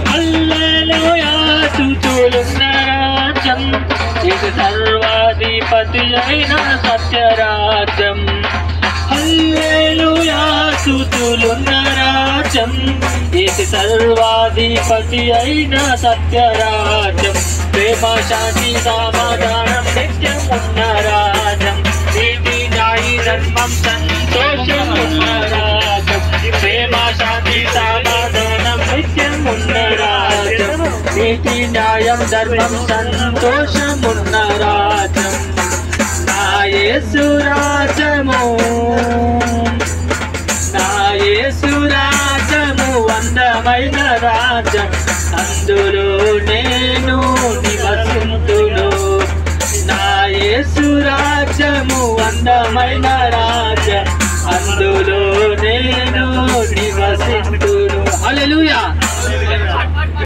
హల్లెలూయా స్తుతులున్న రాజ్యం ఇది సర్వాధిపతి అయిన సత్యరాజ్యం. హల్లెలూయా స్తుతులున్న రాజ్యం ఇది సర్వాధిపతి అయిన సత్యరాజ్యం. ప్రేమ శాంతి సమాధానం నిత్యం ఉన్న రాజ్యం. నీతి న్యాయ ధర్మం సంతోషం ఉన్న రాజ్యం. ప్రేమ శాంతి సమాధానం నిత్యం ఉన్న రాజ్యం. నీతి న్యాయం ధర్మం సంతోషం ఉన్న రాజ్యం. నా యేసు రాజ్యము, నా యేసు రాజ్యము అందమైన రాజ్యం. అందులో నేను నివసింతును. నా యేసు రాజ్యము అందమైన రాజ్యం. అందులో నేను నివసింతును. హల్లెలూయా.